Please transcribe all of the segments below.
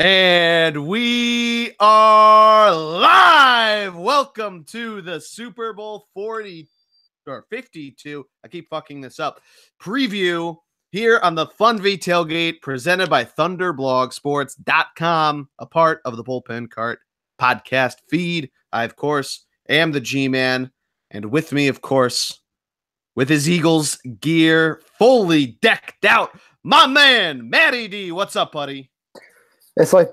And we are live. Welcome to the Super Bowl 40 or 52. I keep fucking this up. Preview here on the Fun V Tailgate presented by ThunderblogSports.com, a part of the Bullpen Cart podcast feed. I, of course, am the G-Man. And with me, of course, with his Eagles gear fully decked out, my man, Matty D. What's up, buddy? It's like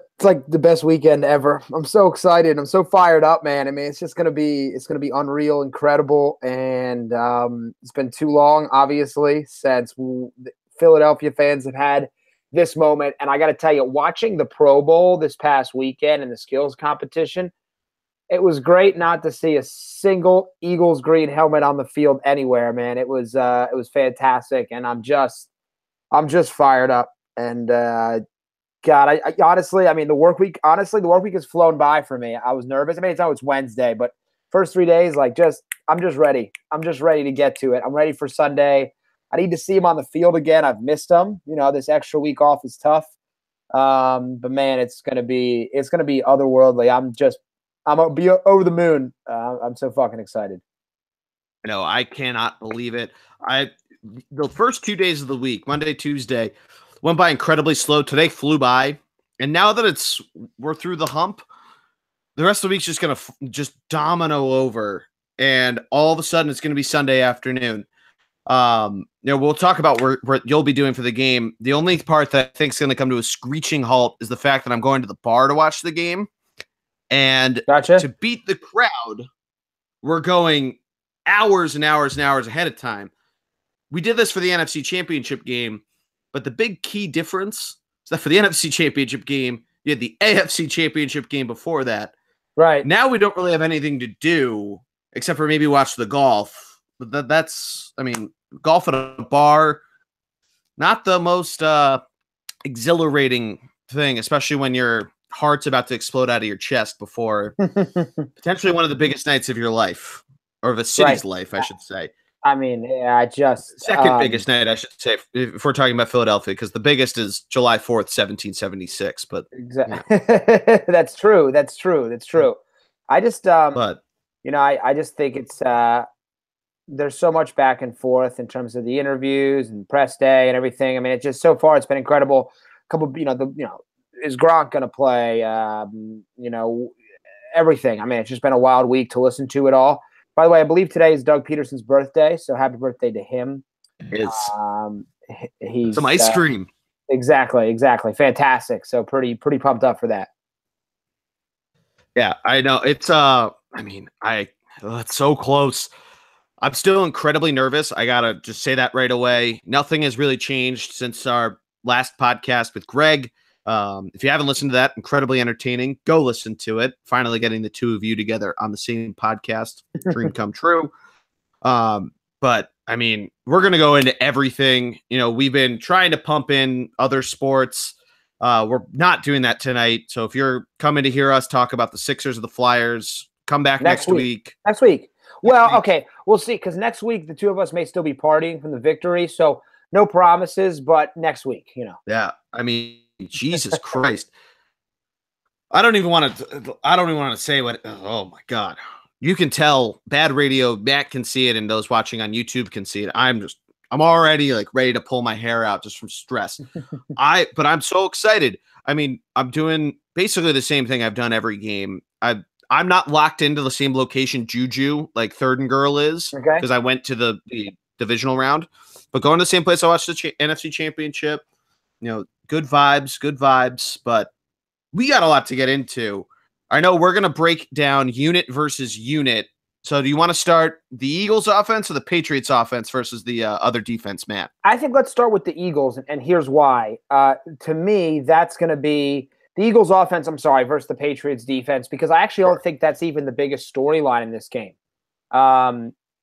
the best weekend ever. I'm so excited. I'm so fired up, man. I mean, it's gonna be unreal, incredible, and it's been too long, obviously, since Philadelphia fans have had this moment. And I got to tell you, watching the Pro Bowl this past weekend and the skills competition, it was great not to see a single Eagles green helmet on the field anywhere, man. It was fantastic, and I'm just fired up. And God, I honestly, I mean, the work week has flown by for me. I was nervous. I mean, it's Wednesday, but first 3 days, I'm just ready. I'm just ready to get to it. I'm ready for Sunday. I need to see him on the field again. I've missed him. You know, this extra week off is tough. But man, it's gonna be otherworldly. I'm gonna be over the moon. I'm so fucking excited. No, I cannot believe it. The first 2 days of the week, Monday, Tuesday, went by incredibly slow. Today flew by. And now that we're through the hump, the rest of the week's just going to just domino over. And all of a sudden, it's going to be Sunday afternoon. We'll talk about what you'll be doing for the game. The only part that I think is going to come to a screeching halt is the fact that I'm going to the bar to watch the game. And to beat the crowd, we're going hours and hours and hours ahead of time. We did this for the NFC Championship game. But the big key difference is that for the NFC Championship game, you had the AFC Championship game before that. Right. Now we don't really have anything to do except for maybe watch the golf. But that's golf at a bar, not the most exhilarating thing, especially when your heart's about to explode out of your chest before potentially one of the biggest nights of your life, or the city's life, I should say. I mean, yeah, second biggest night, I should say, if we're talking about Philadelphia, because the biggest is July 4th, 1776. But exactly, that's true. I just, I just think it's there's so much back and forth in terms of the interviews and press day and everything. I mean, it's just so far it's been incredible. Is Gronk going to play? Everything. I mean, it's just been a wild week to listen to it all. By the way, I believe today is Doug Peterson's birthday, so happy birthday to him. It is. He's some ice cream. Exactly. Fantastic. So pretty pumped up for that. Yeah, I know. It's it's so close. I'm still incredibly nervous. I gotta just say that right away. Nothing has really changed since our last podcast with Greg. If you haven't listened to that, incredibly entertaining, go listen to it. Finally getting the two of you together on the same podcast. Dream come true. But I mean, we're going to go into everything. You know, we've been trying to pump in other sports. We're not doing that tonight. So if you're coming to hear us talk about the Sixers or the Flyers, come back next week. Next week. Well, okay. We'll see. Because next week, the two of us may still be partying from the victory. So no promises, but next week, Yeah. I mean, Jesus Christ. I don't even want to say what. Oh my God. You can tell bad radio. Matt can see it, and those watching on YouTube can see it. I'm already ready to pull my hair out just from stress. But I'm so excited. I mean, I'm doing basically the same thing I've done every game. I'm not locked into the same location Juju like Third and Girl is, because I went to the divisional round, but going to the same place I watched the NFC Championship. Good vibes, but we got a lot to get into. I know we're going to break down unit versus unit. So do you want to start the Eagles offense or the Patriots offense versus the other defense, Matt? I think let's start with the Eagles, and here's why. To me, that's going to be the Eagles offense, versus the Patriots defense, because I actually don't think that's even the biggest storyline in this game.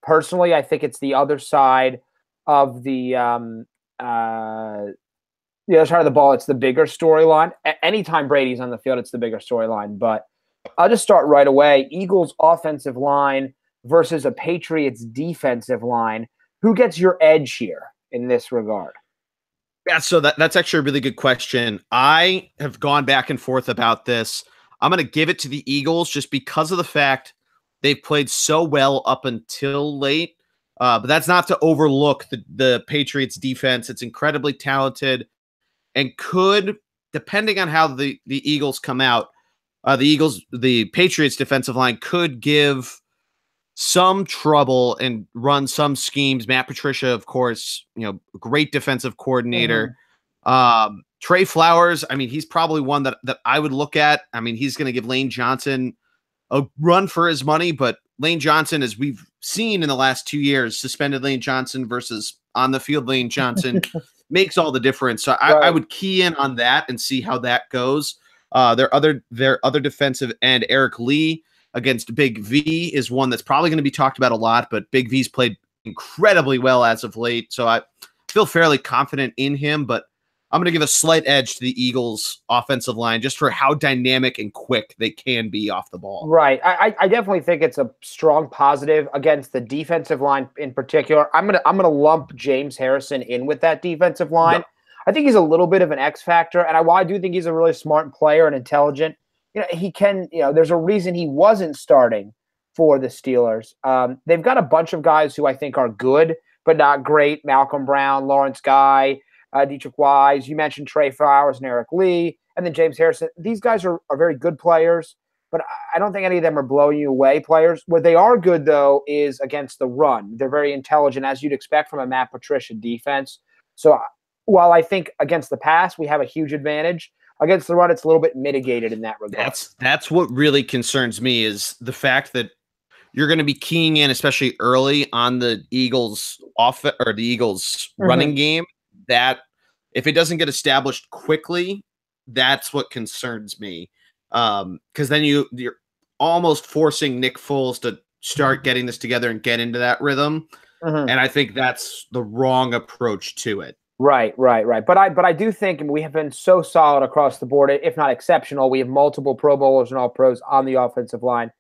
Personally, I think it's the other side of the other side of the ball. It's the bigger storyline. Anytime Brady's on the field, it's the bigger storyline. But I'll just start right away. Eagles offensive line versus a Patriots defensive line. Who gets your edge here in this regard? Yeah, so that's actually a really good question. I have gone back and forth about this. I'm going to give it to the Eagles just because of the fact they've played so well up until late. But that's not to overlook the Patriots defense. It's incredibly talented and could, depending on how the Eagles come out, the Patriots defensive line could give some trouble and run some schemes. Matt Patricia, of course, great defensive coordinator. Trey Flowers, I mean, he's probably one that I would look at. I mean, he's going to give Lane Johnson a run for his money, but Lane Johnson, as we've seen in the last 2 years, suspended Lane Johnson versus on the field Lane Johnson makes all the difference. So I would key in on that and see how that goes. Their other defensive end, Eric Lee, against Big V, is one that's probably going to be talked about a lot, but Big V's played incredibly well as of late. So I feel fairly confident in him, but I'm going to give a slight edge to the Eagles offensive line just for how dynamic and quick they can be off the ball. Right. I definitely think it's a strong positive against the defensive line in particular. I'm gonna lump James Harrison in with that defensive line. Yep. I think he's a little bit of an X factor, and while I do think he's a really smart player and intelligent, he can, there's a reason he wasn't starting for the Steelers. They've got a bunch of guys who I think are good, but not great. Malcolm Brown, Lawrence Guy, Dietrich Wise. You mentioned Trey Flowers and Eric Lee, and then James Harrison. These guys are very good players, but I don't think any of them are blowing you away players. Where they are good, though, is against the run. They're very intelligent, as you'd expect from a Matt Patricia defense. So while I think against the pass we have a huge advantage, against the run it's a little bit mitigated in that regard. That's what really concerns me, is the fact that you're going to be keying in, especially early, on the Eagles running game. That if it doesn't get established quickly, that's what concerns me. Because then you're almost forcing Nick Foles to start getting this together and get into that rhythm. And I think that's the wrong approach to it. Right. But I do think we have been so solid across the board, if not exceptional. We have multiple Pro Bowlers and All-Pros on the offensive line.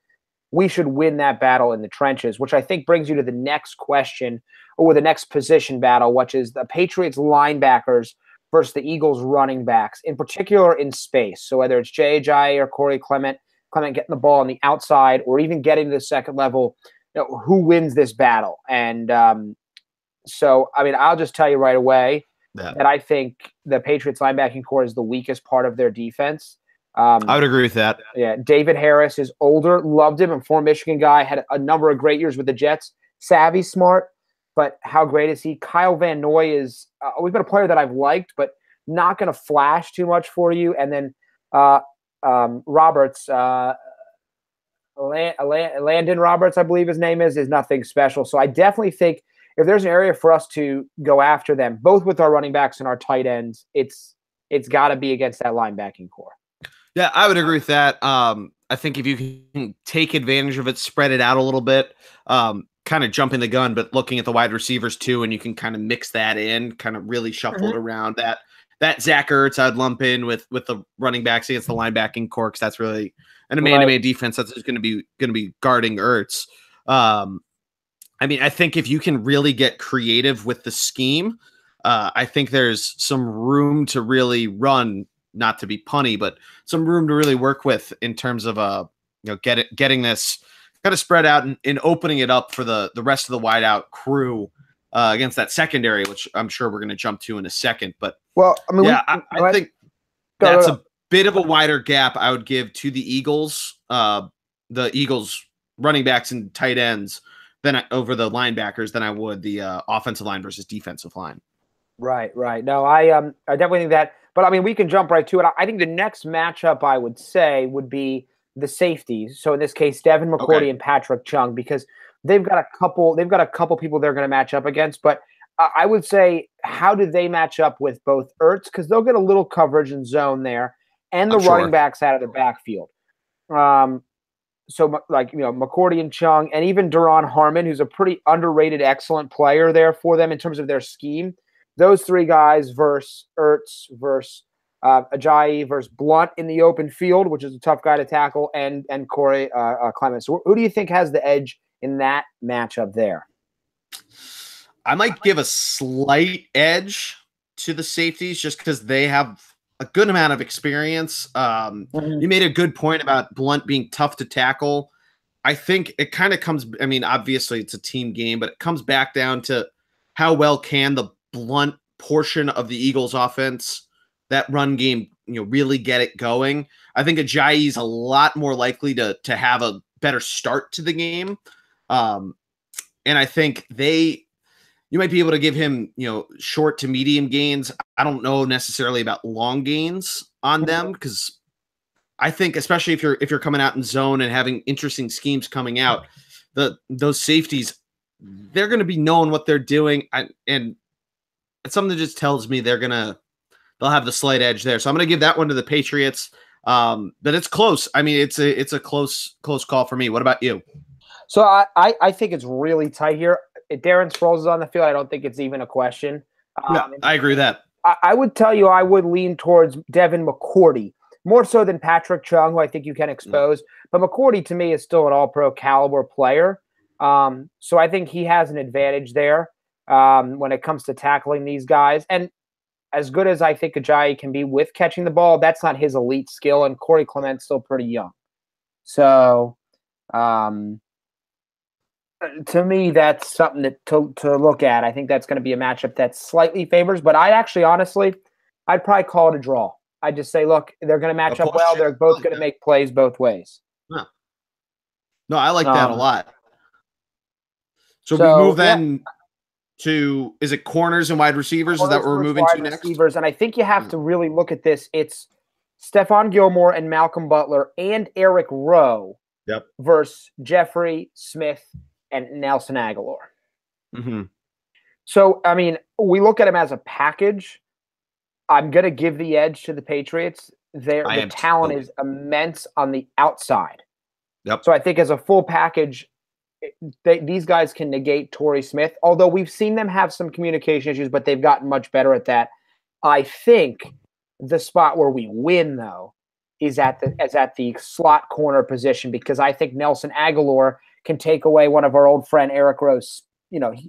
We should win that battle in the trenches, which I think brings you to the next question, or the next position battle, which is the Patriots linebackers versus the Eagles running backs, in particular in space. So whether it's Jay Ajayi or Corey Clement getting the ball on the outside or even getting to the second level, who wins this battle? And so, I mean, I'll just tell you right away that I think the Patriots linebacking core is the weakest part of their defense. I would agree with that. Yeah, David Harris is older, loved him, a former Michigan guy, had a number of great years with the Jets. Savvy, smart, but how great is he? Kyle Van Noy is always been a player that I've liked, but not going to flash too much for you. And then Roberts, Landon Roberts, I believe his name is nothing special. So I definitely think if there's an area for us to go after them, both with our running backs and our tight ends, it's got to be against that linebacking core. Yeah, I would agree with that. I think if you can take advantage of it, spread it out a little bit, kind of jumping the gun, but looking at the wide receivers too, and you can kind of mix that in, kind of really shuffle it around. That Zach Ertz, I'd lump in with the running backs against the linebacking core, because that's really an man-to-man defense that's going to be guarding Ertz. I mean, I think if you can really get creative with the scheme, I think there's some room to really run. Not to be punny, but some room to really work with in terms of getting this kind of spread out and opening it up for the rest of the wideout crew against that secondary, which I'm sure we're going to jump to in a second. But I think that's a bit of a wider gap I would give to the Eagles running backs and tight ends over the linebackers than I would the offensive line versus defensive line. Right. No, I definitely think that. But I mean, we can jump right to it. I think the next matchup I would say would be the safeties. So in this case, Devin McCourty and Patrick Chung, because they've got a couple people they're going to match up against. But I would say, how do they match up with both Ertz? Because they'll get a little coverage and zone there, and the running backs out of the backfield. So McCourty and Chung, and even Duron Harmon, who's a pretty underrated, excellent player there for them in terms of their scheme. Those three guys versus Ertz, versus Ajayi, versus Blunt in the open field, which is a tough guy to tackle, and Corey Clement. So who do you think has the edge in that matchup there? I might give a slight edge to the safeties just because they have a good amount of experience. Mhm. You made a good point about Blount being tough to tackle. I think it kind of comes, I mean, obviously it's a team game, but it comes back down to how well can the Blount portion of the Eagles offense, that run game, really get it going. I think Ajayi is a lot more likely to have a better start to the game. And I think you might be able to give him, short to medium gains. I don't know necessarily about long gains on them because I think, especially if you're coming out in zone and having interesting schemes coming out, those safeties, they're going to be knowing what they're doing, and it's something that just tells me they'll have the slight edge there. So I'm going to give that one to the Patriots. But it's close. I mean, it's a close call for me. What about you? So I think it's really tight here. If Darren Sproles is on the field, I don't think it's even a question. Yeah, I agree with that. I would tell you I would lean towards Devin McCourty, more so than Patrick Chung, who I think you can expose. But McCourty, to me, is still an all-pro caliber player. So I think he has an advantage there when it comes to tackling these guys. And as good as I think Ajayi can be with catching the ball, that's not his elite skill, and Corey Clement's still pretty young. So to me, that's something to look at. I think that's going to be a matchup that slightly favors, but honestly, I'd probably call it a draw. I'd just say, look, they're going to match up well. They're both going to make plays both ways. No, I like that a lot. So we move then to, is it corners and wide receivers? Is that what we're moving to next? Receivers, and I think you have to really look at this. It's Stephon Gilmore and Malcolm Butler and Eric Rowe versus Jeffrey Smith and Nelson Agholor. Mm-hmm. So, I mean, we look at them as a package. I'm going to give the edge to the Patriots. The talent is immense on the outside. Yep. So I think as a full package, these guys can negate Torrey Smith, although we've seen them have some communication issues, but they've gotten much better at that. I think the spot where we win, though, is at the slot corner position, because I think Nelson Agholor can take away one of our old friend Eric Rowe's.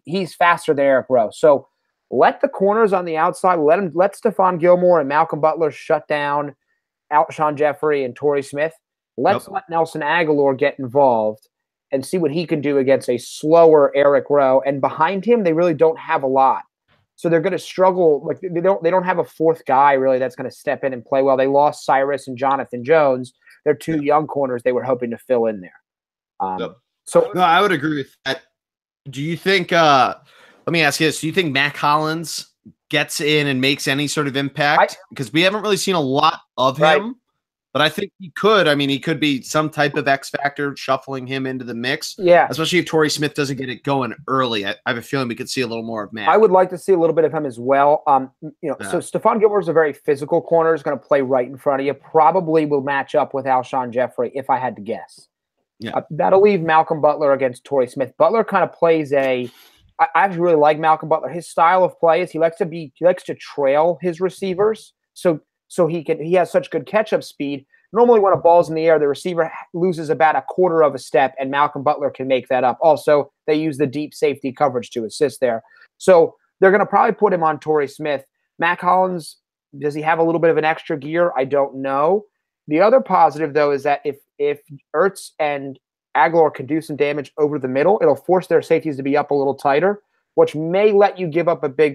He's faster than Eric Rowe. So let the corners on the outside, let Stephon Gilmore and Malcolm Butler shut down Alshon Jeffrey and Torrey Smith. Let's let Nelson Agholor get involved and see what he can do against a slower Eric Rowe. And behind him, they really don't have a lot. So they're going to struggle. Like they don't have a fourth guy really that's going to step in and play well. They lost Cyrus and Jonathan Jones. They're two young corners they were hoping to fill in there. So no, I would agree with that. Do you think let me ask you this. Do you think Mack Hollins gets in and makes any sort of impact? Because we haven't really seen a lot of him, but I think he could. I mean, he could be some type of X factor, shuffling him into the mix. Yeah. Especially if Torrey Smith doesn't get it going early. I have a feeling we could see a little more of Mack. I would like to see a little bit of him as well. So Stephon Gilmore is a very physical corner. Is going to play right in front of you. Probably will match up with Alshon Jeffrey, if I had to guess. Yeah. That'll leave Malcolm Butler against Torrey Smith. Butler kind of plays I actually really like Malcolm Butler. His style of play is he likes to trail his receivers. So he has such good catch-up speed. Normally when a ball's in the air, the receiver loses about a quarter of a step, and Malcolm Butler can make that up. Also, they use the deep safety coverage to assist there. So they're going to probably put him on Torrey Smith. Mack Hollins, does he have a little bit of an extra gear? I don't know. The other positive, though, is that if Ertz and Agholor can do some damage over the middle, it'll force their safeties to be up a little tighter, which may let you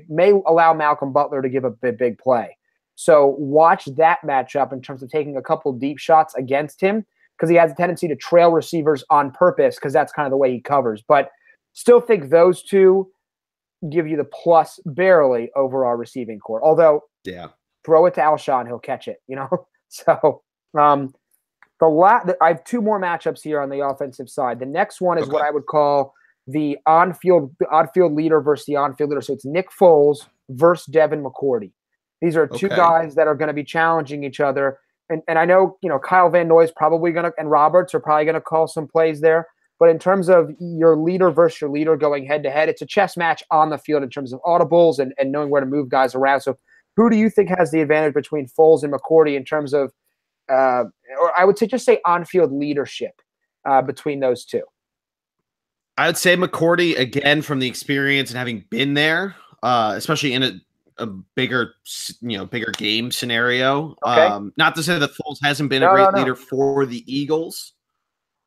may allow Malcolm Butler to give a big play. So watch that matchup in terms of taking a couple deep shots against him, because he has a tendency to trail receivers on purpose, because that's kind of the way he covers. But still think those two give you the plus barely over our receiving core. Although, throw it to Alshon, he'll catch it, So I have two more matchups here on the offensive side. The next one is what I would call the on-field leader versus the on-field leader. So it's Nick Foles versus Devin McCourty. These are two guys that are going to be challenging each other. And I know, Kyle Van Noy's probably going to, and Roberts are probably going to call some plays there. But in terms of your leader versus your leader going head-to-head, it's a chess match on the field in terms of audibles and knowing where to move guys around. So who do you think has the advantage between Foles and McCourty in terms of, or I would say on-field leadership between those two? I would say McCourty, again, from the experience and having been there, especially in a bigger, bigger game scenario. Okay. Not to say that Foles hasn't been a No, great no, no. leader for the Eagles.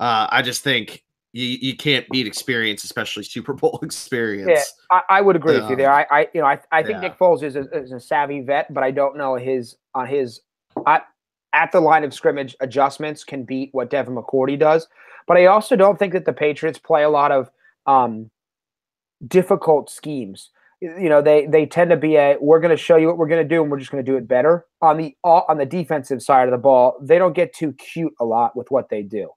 I just think you can't beat experience, especially Super Bowl Yeah, experience. I would agree with you there. I think Yeah. Nick Foles is a savvy vet, but I don't know at the line of scrimmage adjustments can beat what Devin McCourty does. But I also don't think that the Patriots play a lot of difficult schemes. They tend to be we're going to show you what we're going to do, and we're just going to do it better. On the defensive side of the ball, they don't get too cute a lot with what they do.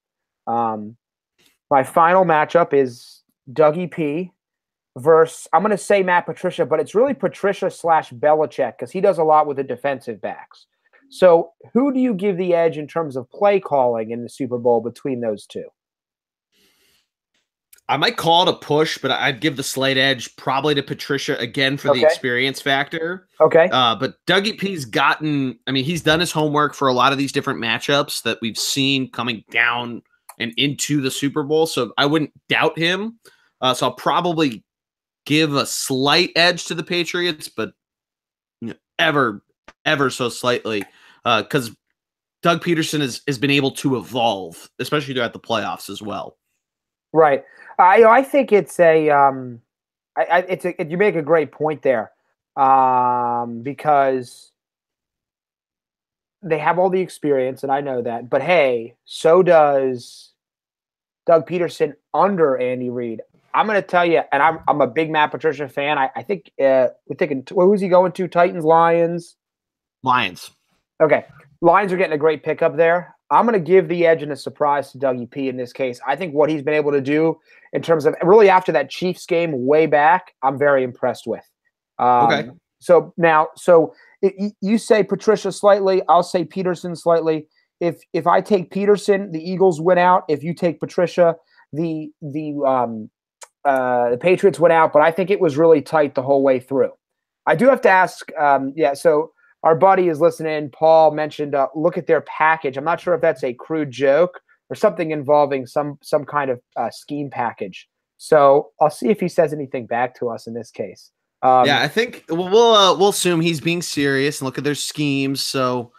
My final matchup is Dougie P versus, I'm going to say Matt Patricia, but it's really Patricia / Belichick because he does a lot with the defensive backs. So who do you give the edge in terms of play calling in the Super Bowl between those two? I might call it a push, but I'd give the slight edge probably to Patricia again for the experience factor. Okay. But Dougie P's he's done his homework for a lot of these different matchups that we've seen coming down and into the Super Bowl. So I wouldn't doubt him. So I'll probably give a slight edge to the Patriots, but ever so slightly, because Doug Peterson has been able to evolve, especially throughout the playoffs as well. Right. I think it's you make a great point there, because they have all the experience, and I know that. But hey, so does Doug Peterson under Andy Reid. I'm going to tell you, and I'm a big Matt Patricia fan. I think we're thinking, who's he going to? Titans, Lions? Lions. Okay. Lions are getting a great pickup there. I'm going to give the edge and a surprise to Dougie P in this case. I think what he's been able to do in terms of really after that Chiefs game way back, I'm very impressed with. Okay. So you say Patricia slightly, I'll say Peterson slightly. If I take Peterson, the Eagles win out. If you take Patricia, the Patriots went out, but I think it was really tight the whole way through. I do have to ask, so our buddy is listening. Paul mentioned, look at their package. I'm not sure if that's a crude joke or something involving some kind of scheme package. So I'll see if he says anything back to us in this case. I think we'll assume he's being serious and look at their schemes. So,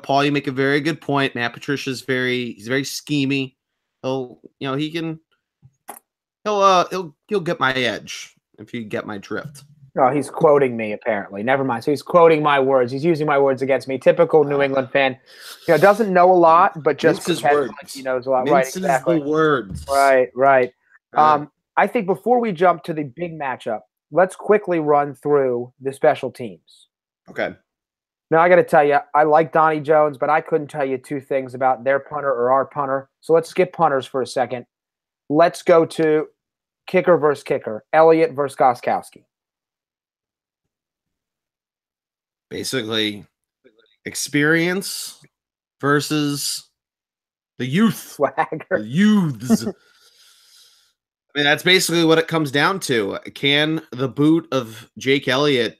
Paul, you make a very good point. Matt Patricia's he's very schemy. He'll get my edge if you get my drift. Oh, he's quoting me apparently. Never mind. So he's quoting my words. He's using my words against me. Typical New England fan. Doesn't know a lot, but just words. Like he knows a lot. Minces right, exactly. The words. Right. I think before we jump to the big matchup, let's quickly run through the special teams. Okay. Now, I got to tell you, I like Donnie Jones, but I couldn't tell you two things about their punter or our punter. So let's skip punters for a second. Let's go to kicker versus kicker, Elliott versus Gostkowski. Basically, experience versus the youth. Swagger. The youths. That's basically what it comes down to. Can the boot of Jake Elliott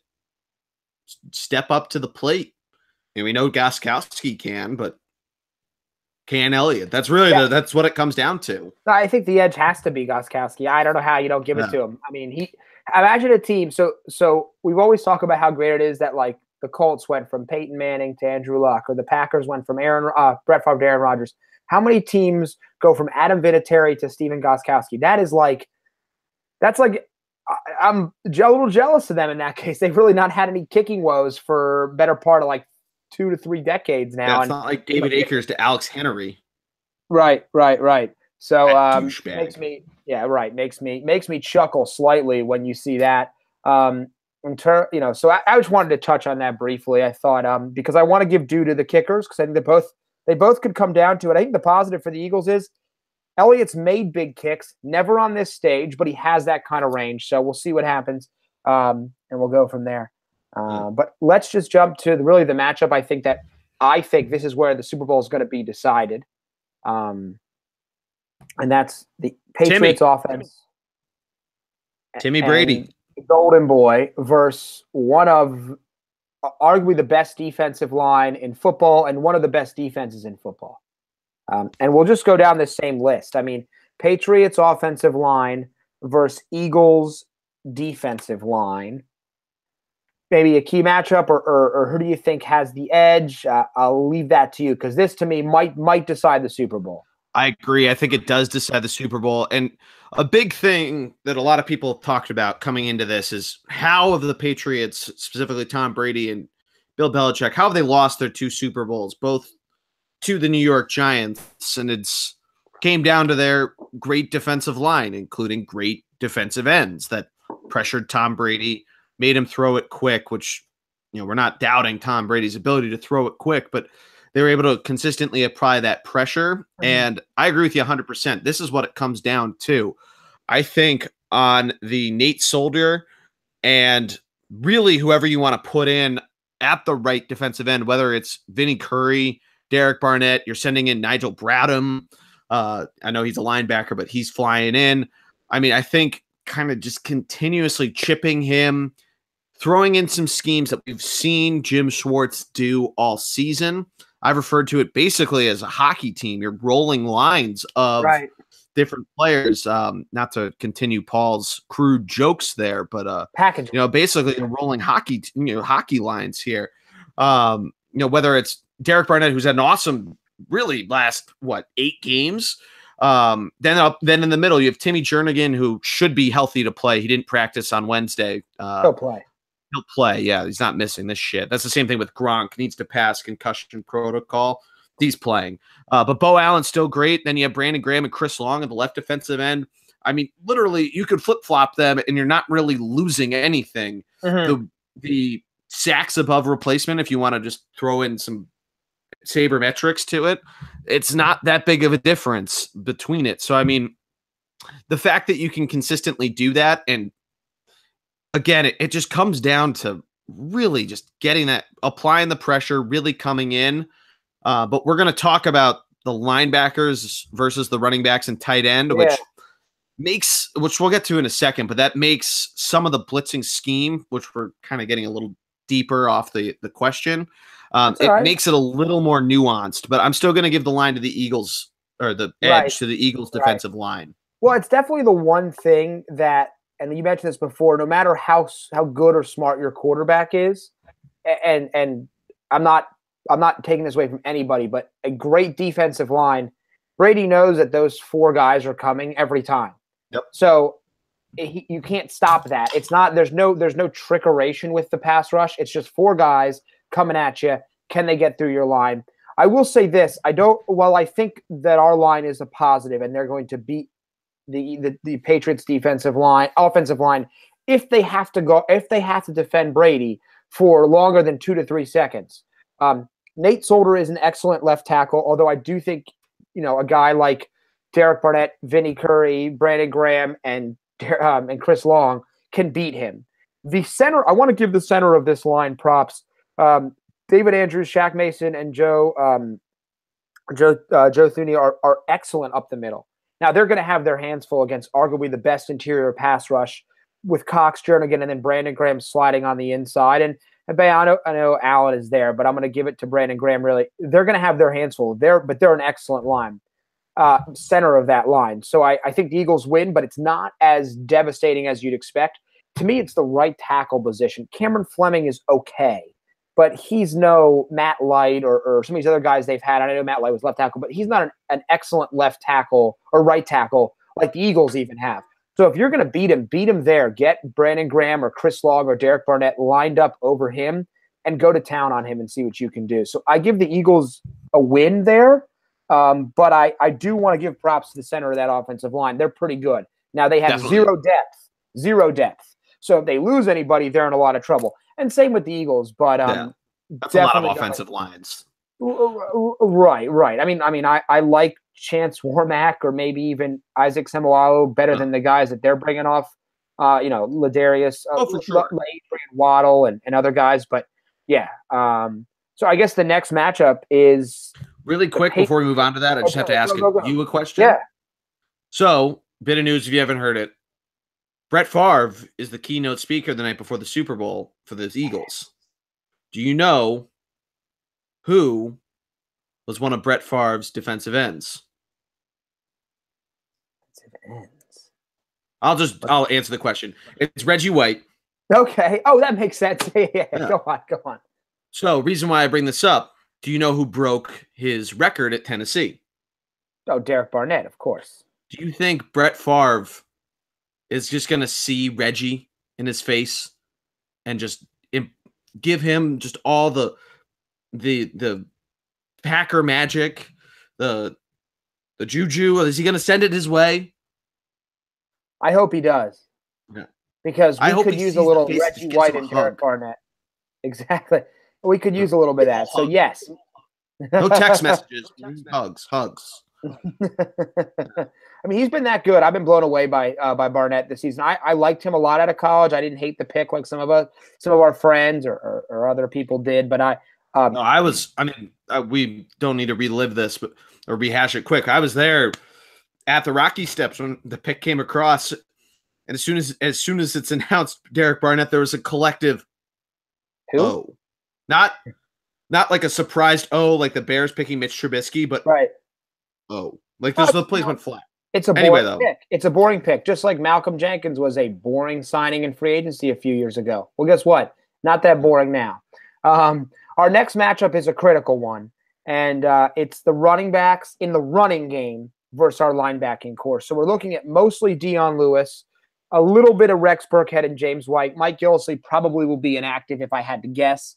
step up to the plate? We know Gostkowski can, but can Elliott? That's really that's what it comes down to. I think the edge has to be Gostkowski. I don't know how you don't give it to him. Imagine a team. So we've always talked about how great it is that like the Colts went from Peyton Manning to Andrew Luck, or the Packers went from Brett Favre to Aaron Rodgers. How many teams go from Adam Vinatieri to Stephen Gostkowski? That's like I'm a little jealous of them in that case. They've really not had any kicking woes for better part of like 2 to 3 decades now. It's not like David Akers to Alex Henry. Right. So makes me chuckle slightly when you see that. So I just wanted to touch on that briefly. I thought because I want to give due to the kickers because I think they both could come down to it. I think the positive for the Eagles is Elliott's made big kicks, never on this stage, but he has that kind of range. So we'll see what happens, and we'll go from there. But let's just jump to the matchup. I think this is where the Super Bowl is going to be decided, and that's the Patriots offense. Timmy Brady. The Golden Boy versus one of arguably the best defensive line in football and one of the best defenses in football. And we'll just go down the same list. Patriots offensive line versus Eagles defensive line. maybe a key matchup, or who do you think has the edge? I'll leave that to you because this, to me, might decide the Super Bowl. I agree. I think it does decide the Super Bowl. And a big thing that a lot of people have talked about coming into this is how have the Patriots, specifically Tom Brady and Bill Belichick, how have they lost their 2 Super Bowls, both to the New York Giants? And it's came down to their great defensive line, including great defensive ends that pressured Tom Brady, made him throw it quick, which, we're not doubting Tom Brady's ability to throw it quick, but they were able to consistently apply that pressure. And I agree with you 100%. This is what it comes down to. I think on the Nate Solder and really whoever you want to put in at the right defensive end, whether it's Vinny Curry, Derek Barnett, you're sending in Nigel Bradham. I know he's a linebacker, but he's flying in. I mean, I think kind of just continuously chipping him, throwing in some schemes that we've seen Jim Schwartz do all season. I've referred to it basically as a hockey team. You're rolling lines of different players. Not to continue Paul's crude jokes there, but package. Basically you're rolling hockey lines here. Whether it's Derek Barnett, who's had an awesome, really last 8 games. Then in the middle you have Timmy Jernigan, who should be healthy to play. He didn't practice on Wednesday. He'll play. He'll play. Yeah, he's not missing this shit. That's the same thing with Gronk. Needs to pass concussion protocol. He's playing. But Bo Allen's still great. Then you have Brandon Graham and Chris Long at the left defensive end. I mean, literally, you could flip-flop them, and you're not really losing anything. The sacks above replacement, if you want to just throw in some sabermetrics to it, it's not that big of a difference between it. So, I mean, the fact that you can consistently do that, and again, it just comes down to really just getting that, applying the pressure, really coming in. But we're going to talk about the linebackers versus the running backs and tight end, which we'll get to in a second, but that makes some of the blitzing scheme, which we're kind of getting a little deeper off the question. Makes it a little more nuanced, but I'm still going to give the line to the Eagles, or the edge to the Eagles defensive line. Well, it's definitely the one thing that, and you mentioned this before, no matter how good or smart your quarterback is, and I'm not taking this away from anybody, but a great defensive line, Brady knows that those 4 guys are coming every time. Yep. So you can't stop that. It's not, there's no trickeration with the pass rush. It's just 4 guys coming at you. Can they get through your line? I will say this. While I think that our line is a positive and they're going to beat the Patriots offensive line, if they have to defend Brady for longer than 2 to 3 seconds. Nate Solder is an excellent left tackle, although I do think, a guy like Derek Barnett, Vinny Curry, Brandon Graham, and Chris Long can beat him. The center, I want to give the center of this line props. David Andrews, Shaq Mason, and Joe Thuney are excellent up the middle. Now, they're going to have their hands full against arguably the best interior pass rush with Cox, Jernigan, and then Brandon Graham sliding on the inside. And I know Allen is there, but I'm going to give it to Brandon Graham, really. They're going to have their hands full. But they're an excellent line, center of that line. So I think the Eagles win, but it's not as devastating as you'd expect. To me, it's the right tackle position. Cameron Fleming is okay, but he's no Matt Light or some of these other guys they've had. I know Matt Light was left tackle, but he's not an excellent left tackle or right tackle like the Eagles even have. So if you're going to beat him there. Get Brandon Graham or Chris Long or Derek Barnett lined up over him and go to town on him and see what you can do. So I give the Eagles a win there, but I do want to give props to the center of that offensive line. They're pretty good. Now they have zero depth. So if they lose anybody, they're in a lot of trouble. And same with the Eagles, but that's a lot of offensive lines. Right. I mean, I like Chance Warmack or maybe even Isaac Seumalo better than the guys that they're bringing off. Ladarius, Waddle, and other guys. But yeah, so I guess the next matchup is really quick before we move on to that. I just have to ask you a question. Yeah. So, bit of news if you haven't heard it. Brett Favre is the keynote speaker the night before the Super Bowl for the Eagles. Do you know who was one of Brett Favre's defensive ends? I'll answer the question. It's Reggie White. Okay. Oh, that makes sense. Yeah. Yeah. Go on. So, reason why I bring this up, do you know who broke his record at Tennessee? Oh, Derek Barnett, of course. Do you think Brett Favre is just going to see Reggie in his face and just give him just all the Packer magic, the juju? Is he going to send it his way? I hope he does. Yeah. Because we could use a little Reggie White and Derek Barnett. Exactly. We could use a little bit of that. So, yes. No text messages. Hugs. I mean, he's been that good. I've been blown away by Barnett this season. I liked him a lot out of college. I didn't hate the pick like some of our friends or other people did. But we don't need to relive this, or rehash it quick. I was there at the Rocky Steps when the pick came across, and as soon as it's announced Derek Barnett, there was a collective who? Not like a surprised like the Bears picking Mitch Trubisky, but right. Like the place went flat. It's a boring pick. It's a boring pick, just like Malcolm Jenkins was a boring signing in free agency a few years ago. Well, guess what? Not that boring now. Our next matchup is a critical one, and it's the running backs in the running game versus our linebacking core. So we're looking at mostly Dion Lewis, a little bit of Rex Burkhead and James White. Mike Gillislee probably will be inactive if I had to guess.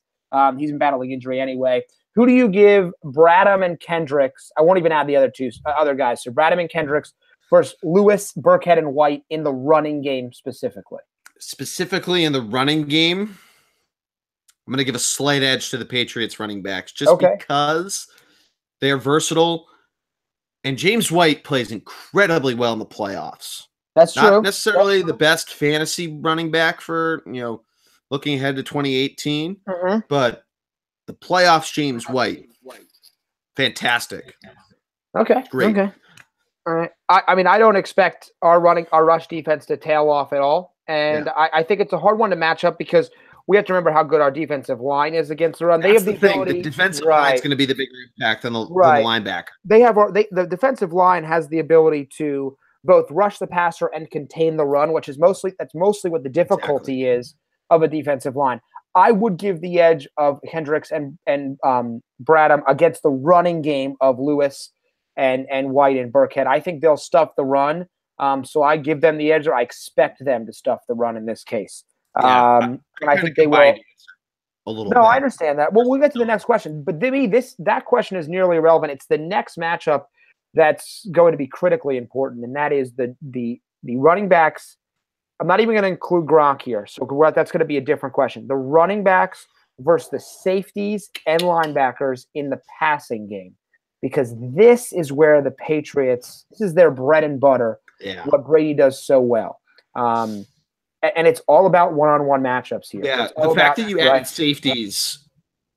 He's been battling injury anyway. Who do you give Bradham and Kendricks? I won't even add the other guys. So Bradham and Kendricks versus Lewis, Burkhead, and White in the running game specifically. Specifically in the running game, I'm going to give a slight edge to the Patriots running backs just because they are versatile. And James White plays incredibly well in the playoffs. That's true. Not necessarily the best fantasy running back for, looking ahead to 2018, but the playoffs, James White, fantastic. Okay. Great. Okay. All right. I mean, I don't expect our rush defense to tail off at all. And I think it's a hard one to match up because we have to remember how good our defensive line is against the run. They have the ability. The defensive line is going to be the bigger impact than the linebacker. The defensive line has the ability to both rush the passer and contain the run, which is mostly what the difficulty is of a defensive line. I would give the edge of Kendricks and Bradham against the running game of Lewis and White and Burkhead. I think they'll stuff the run. So I give them the edge, or I expect them to stuff the run in this case. I think they will. A little bit. I understand that. Well, we'll get to the next question. But to me, that question is nearly irrelevant. It's the next matchup that's going to be critically important, and that is the running backs. I'm not even going to include Gronk here, so that's going to be a different question. The running backs versus the safeties and linebackers in the passing game, because this is where the Patriots, this is their bread and butter, what Brady does so well. And it's all about one-on-one matchups here. Yeah, the fact that you added safeties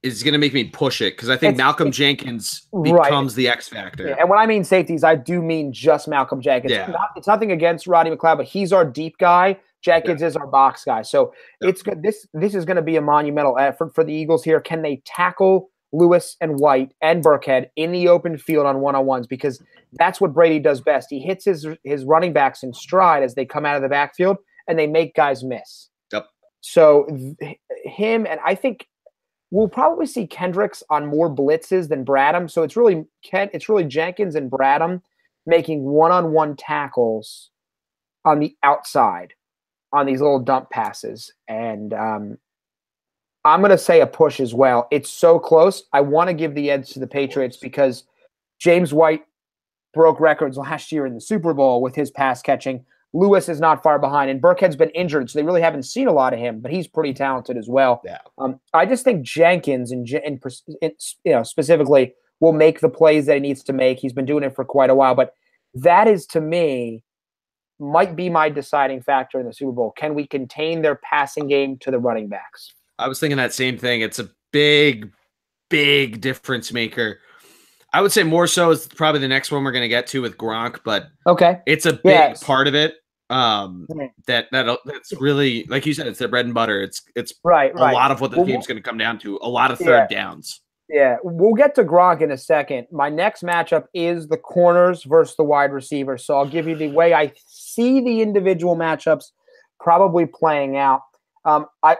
is going to make me push it because I think Malcolm Jenkins becomes the X factor. Yeah, and when I mean safeties, I do mean just Malcolm Jenkins. Yeah. It's nothing against Rodney McLeod, but he's our deep guy. Jenkins is our box guy. So it's good. This is going to be a monumental effort for the Eagles here. Can they tackle Lewis and White and Burkhead in the open field on one-on-ones? Because that's what Brady does best. He hits his running backs in stride as they come out of the backfield, and they make guys miss. Yep. So him, and I think we'll probably see Kendricks on more blitzes than Bradham. So it's really Jenkins and Bradham making one-on-one tackles on the outside on these little dump passes. And I'm going to say a push as well. It's so close. I want to give the edge to the Patriots because James White broke records last year in the Super Bowl with his pass catching. Lewis is not far behind, and Burkhead's been injured, so they really haven't seen a lot of him, but he's pretty talented as well. Yeah. I just think Jenkins, specifically, will make the plays that he needs to make. He's been doing it for quite a while, but that is, to me, might be my deciding factor in the Super Bowl. Can we contain their passing game to the running backs? I was thinking that same thing. It's a big, big difference maker. I would say more so is probably the next one we're going to get to with Gronk, but it's a big part of it. That's really, like you said, it's their bread and butter. It's right. A lot of what the game's going to come down to. A lot of third downs. Yeah, we'll get to Gronk in a second. My next matchup is the corners versus the wide receivers. So I'll give you the way I see the individual matchups probably playing out. I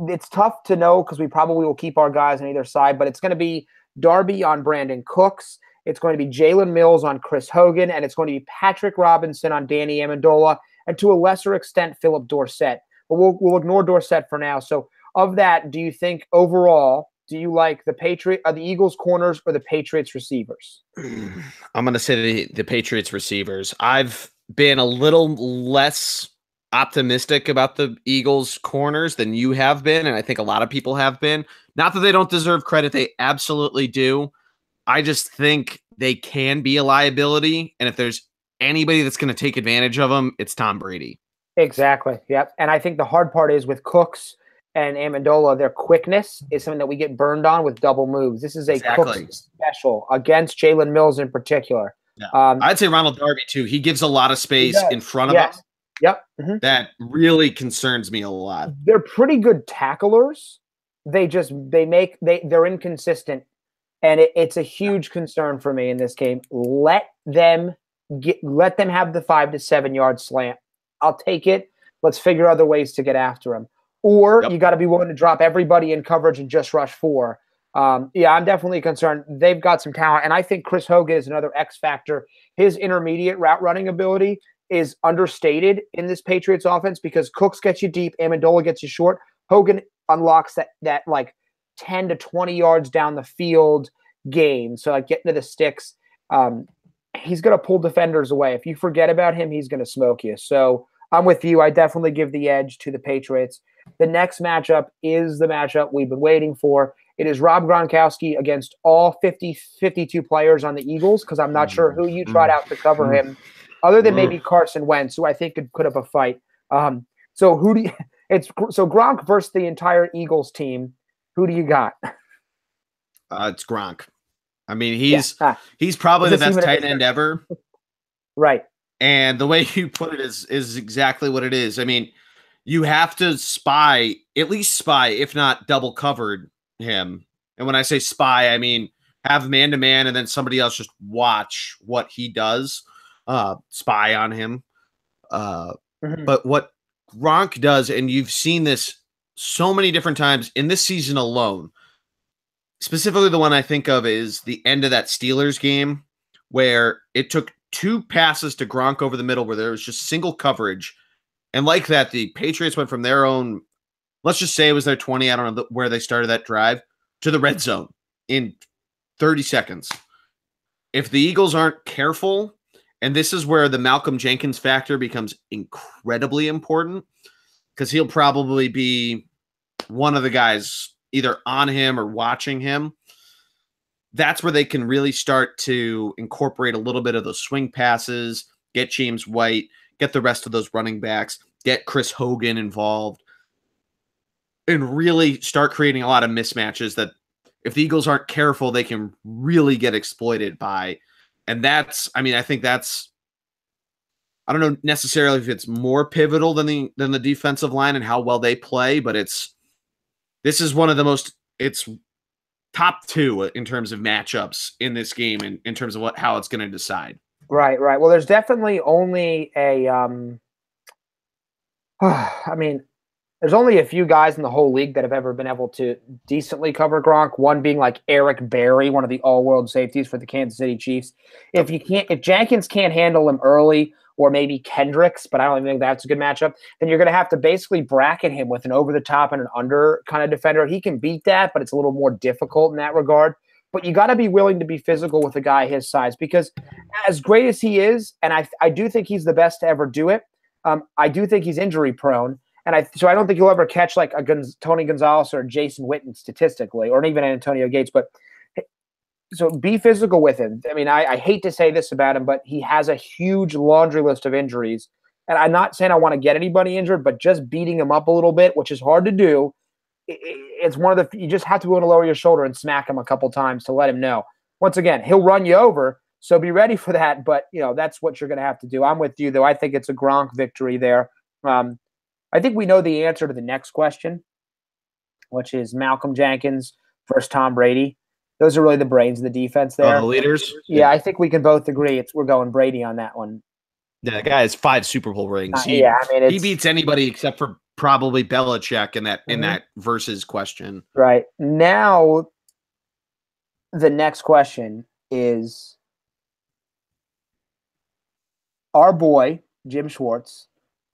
It's tough to know because we probably will keep our guys on either side, but it's going to be Darby on Brandon Cooks. It's going to be Jalen Mills on Chris Hogan, and it's going to be Patrick Robinson on Danny Amendola, and to a lesser extent, Philip Dorsett. But we'll ignore Dorsett for now. So of that, do you think overall, do you like the Eagles corners or the Patriots receivers? I'm going to say the Patriots receivers. I've been a little less optimistic about the Eagles corners than you have been, and I think a lot of people have been. Not that they don't deserve credit, they absolutely do. I just think they can be a liability, and if there's anybody that's going to take advantage of them, it's Tom Brady. Exactly. Yep. And I think the hard part is with Cooks and Amendola, their quickness is something that we get burned on with double moves. This is a Cooks special against Jalen Mills in particular. Yeah. I'd say Ronald Darby too. He gives a lot of space in front of him. Yep. Mm-hmm. That really concerns me a lot. They're pretty good tacklers. They're inconsistent, and it's a huge concern for me in this game. Let them have the 5 to 7 yard slant. I'll take it. Let's figure other ways to get after them. Or you got to be willing to drop everybody in coverage and just rush 4. I'm definitely concerned. They've got some talent, and I think Chris Hogan is another X factor. His intermediate route running ability is understated in this Patriots offense because Cooks gets you deep, Amendola gets you short. Hogan unlocks that like 10 to 20 yards down the field game. So like getting to the sticks, he's going to pull defenders away. If you forget about him, he's going to smoke you. So I'm with you. I definitely give the edge to the Patriots. The next matchup is the matchup we've been waiting for. It is Rob Gronkowski against all 52 players on the Eagles, because I'm not sure who you tried out to cover him, other than maybe Carson Wentz, who I think could put up a fight. So Gronk versus the entire Eagles team. Who do you got? It's Gronk. I mean, he's probably the best tight end ever. Right. And the way you put it is exactly what it is. I mean, you have to at least spy, if not double covered him. And when I say spy, I mean have man-to-man and then somebody else just watch what he does, spy on him. But what Gronk does, and you've seen this so many different times in this season alone, specifically the one I think of is the end of that Steelers game where it took 2 passes to Gronk over the middle where there was just single coverage. And like that, the Patriots went from their own, let's just say it was their 20, I don't know where they started that drive, to the red zone in 30 seconds. If the Eagles aren't careful, and this is where the Malcolm Jenkins factor becomes incredibly important, because he'll probably be one of the guys either on him or watching him. That's where they can really start to incorporate a little bit of those swing passes, get James White, get the rest of those running backs, get Chris Hogan involved, and really start creating a lot of mismatches that if the Eagles aren't careful, they can really get exploited by. And I think that's, I don't know necessarily if it's more pivotal than the defensive line and how well they play, but this is one of the most, it's top 2 in terms of matchups in this game and in terms of how it's going to decide. Right. Well, there's definitely only there's only a few guys in the whole league that have ever been able to decently cover Gronk, one being like Eric Berry, one of the all-world safeties for the Kansas City Chiefs. If Jenkins can't handle him early, or maybe Kendricks, but I don't even think that's a good matchup, then you're going to have to basically bracket him with an over-the-top and an under kind of defender. He can beat that, but it's a little more difficult in that regard. But you got to be willing to be physical with a guy his size, because as great as he is, and I do think he's the best to ever do it, I do think he's injury prone. So I don't think you'll ever catch like a Tony Gonzalez or Jason Witten statistically, or even Antonio Gates. But so be physical with him. I mean, I hate to say this about him, but he has a huge laundry list of injuries. And I'm not saying I want to get anybody injured, but just beating him up a little bit, which is hard to do, it's one of you just have to be able to lower your shoulder and smack him a couple times to let him know. Once again, he'll run you over, so be ready for that. But, that's what you're going to have to do. I'm with you, though. I think it's a Gronk victory there. I think we know the answer to the next question, which is Malcolm Jenkins versus Tom Brady. Those are really the brains of the defense there. The leaders? Yeah, I think we can both agree we're going Brady on that one. Yeah, the guy has 5 Super Bowl rings. He He beats anybody except for probably Belichick in that versus question. Right. Now, the next question is our boy, Jim Schwartz,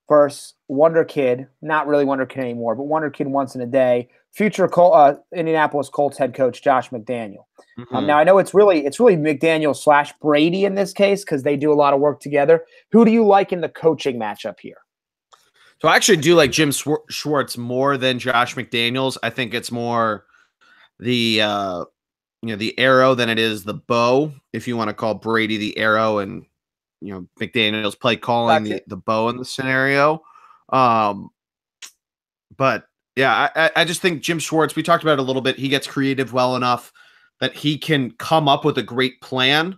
versus Wonder Kid, not really Wonder Kid anymore, but Wonder Kid once in a day, future Indianapolis Colts head coach Josh McDaniel. Now I know it's really McDaniel / Brady in this case because they do a lot of work together. Who do you like in the coaching matchup here? So I actually do like Jim Schwartz more than Josh McDaniels. I think it's more the the arrow than it is the bow. If you want to call Brady the arrow and McDaniels play calling the bow in the scenario. But yeah, I just think Jim Schwartz, we talked about it a little bit. He gets creative well enough that he can come up with a great plan,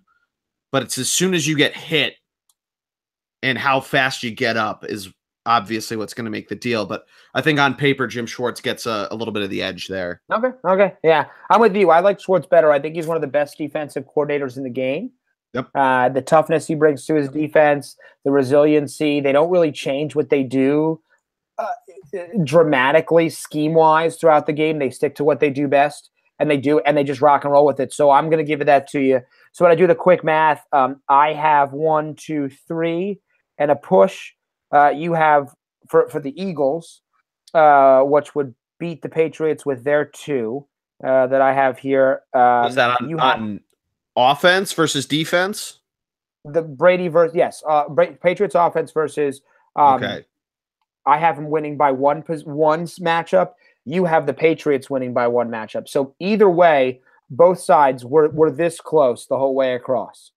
but it's as soon as you get hit and how fast you get up is obviously what's going to make the deal. But I think on paper, Jim Schwartz gets a little bit of the edge there. Okay. Yeah, I'm with you. I like Schwartz better. I think he's one of the best defensive coordinators in the game. Yep. The toughness he brings to his defense, the resiliency. They don't really change what they do dramatically scheme-wise throughout the game. They stick to what they do best, and they just rock and roll with it. So I'm going to give it that to you. So when I do the quick math, I have 1, 2, 3, and a push. You have for the Eagles, which would beat the Patriots with their 2 that I have here. Is that on offense versus defense? The Brady versus Patriots offense versus. Okay. I have them winning by one matchup. You have the Patriots winning by 1 matchup. So either way, both sides were this close the whole way across.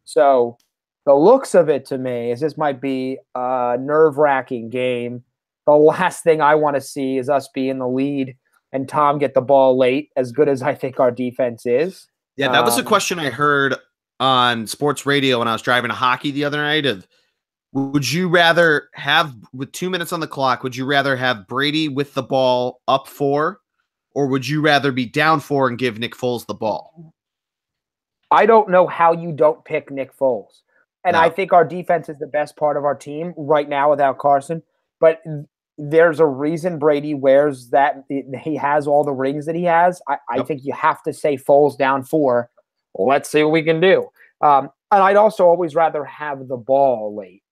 So the looks of it to me is this might be a nerve-wracking game. The last thing I want to see is us be in the lead and Tom get the ball late, as good as I think our defense is. Yeah, that was a question I heard on sports radio when I was driving to hockey the other night. Would you rather have, with 2 minutes on the clock, would you rather have Brady with the ball up 4, or would you rather be down 4 and give Nick Foles the ball? I don't know how you don't pick Nick Foles. And I think our defense is the best part of our team right now without Carson. But there's a reason Brady wears that. He has all the rings that he has. I think you have to say Foles down 4. Let's see what we can do. And I'd also always rather have the ball late.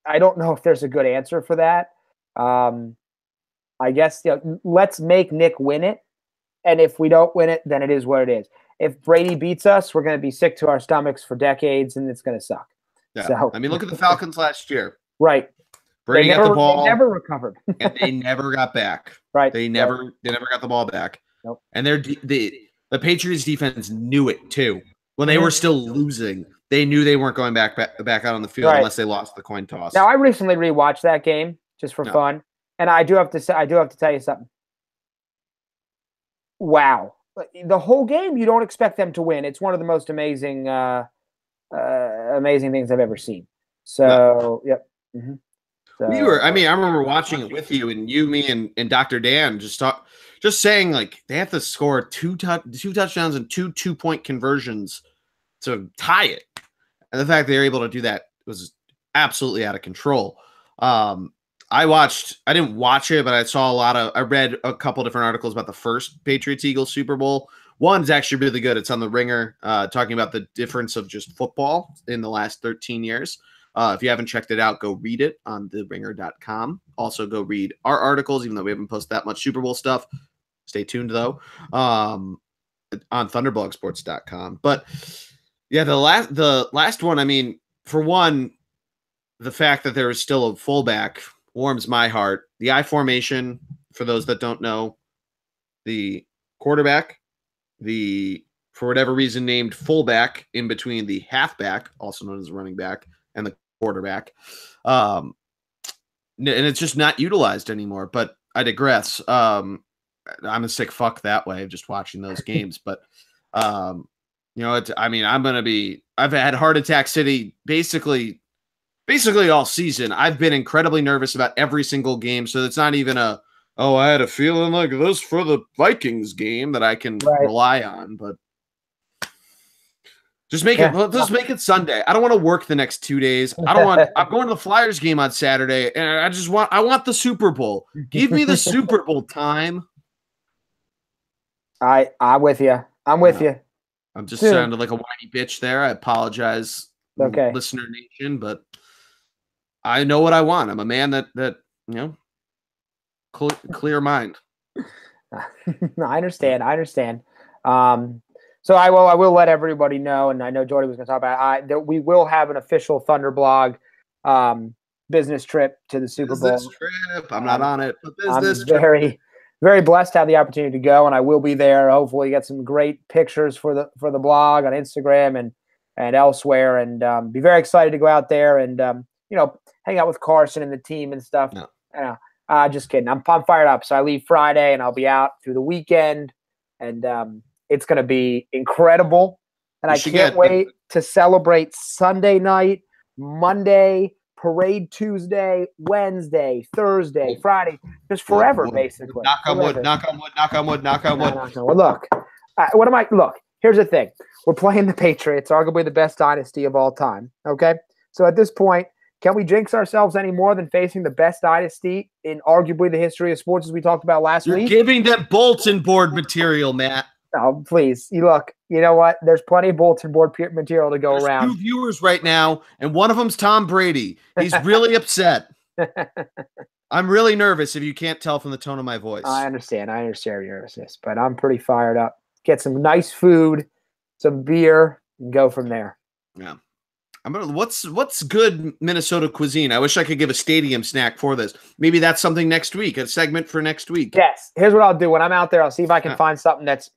I don't know if there's a good answer for that. I guess let's make Nick win it. And if we don't win it, then it is what it is. If Brady beats us, we're going to be sick to our stomachs for decades, and it's going to suck. Yeah. So, I mean, look at the Falcons last year. Right. Brady got the ball. They never recovered. And they never got back. Right. They never got the ball back. Nope. And the Patriots defense knew it too. When they were still losing, they knew they weren't going back out on the field unless they lost the coin toss. Now, I recently rewatched that game just for fun, and I do have to tell you something. Wow. The whole game, you don't expect them to win. It's one of the most amazing things I've ever seen. So, yep. Mm-hmm. So, I remember watching it with you, and me, and Dr. Dan just saying, like, they have to score two touchdowns and 2 2-point conversions to tie it. And the fact they were able to do that was absolutely out of control. I didn't watch it, but I read a couple different articles about the first Patriots-Eagles Super Bowl. One's actually really good. It's on the Ringer, talking about the difference of just football in the last 13 years. If you haven't checked it out, go read it on theringer.com. Also go read our articles, even though we haven't posted that much Super Bowl stuff. Stay tuned though, on thunderblogsports.com. But yeah, the last one, I mean, for one, the fact that there is still a fullback warms my heart. The I formation, for those that don't know, the quarterback, for whatever reason named fullback in between the halfback, also known as running back, and the quarterback. And it's just not utilized anymore, but I digress. I'm a sick fuck that way, just watching those games. But, I've had Heart Attack City basically all season. I've been incredibly nervous about every single game. So it's not even I had a feeling like this for the Vikings game that I can rely on, but Just make it. Let's make it Sunday. I don't want to work the next 2 days. I don't want. I'm going to the Flyers game on Saturday, and I want the Super Bowl. Give me the Super Bowl time. I'm with you. I'm with you. I'm just sounded like a whiny bitch there. I apologize, listener nation, but I know what I want. I'm a man that clear mind. I understand. So I will let everybody know, and I know Jordy was going to talk about that we will have an official Thunder Blog business trip to the Super Bowl. Business trip. I'm not on it, but business I'm trip. very, very blessed to have the opportunity to go, and I will be there. Hopefully, get some great pictures for the blog on Instagram and elsewhere, and be very excited to go out there and hang out with Carson and the team and stuff. No. Just kidding. I'm fired up. So I leave Friday, and I'll be out through the weekend, and it's going to be incredible, and I can't wait to celebrate Sunday night, Monday, Parade Tuesday, Wednesday, Thursday, Friday, just forever, basically. Knock on wood, knock on wood, knock on wood, knock on wood. Well, look, look, here's the thing. We're playing the Patriots, arguably the best dynasty of all time, okay? So at this point, can we jinx ourselves any more than facing the best dynasty in arguably the history of sports, as we talked about last week? You're giving them bulletin board material, Matt. Oh, please. You know what? There's plenty of bulletin board material to go around. 2 viewers right now, and one of them's Tom Brady. He's really upset. I'm really nervous, if you can't tell from the tone of my voice. I understand your nervousness, but I'm pretty fired up. Get some nice food, some beer, and go from there. Yeah. What's good Minnesota cuisine? I wish I could give a stadium snack for this. Maybe that's something next week, a segment for next week. Yes. Here's what I'll do. When I'm out there, I'll see if I can find something that's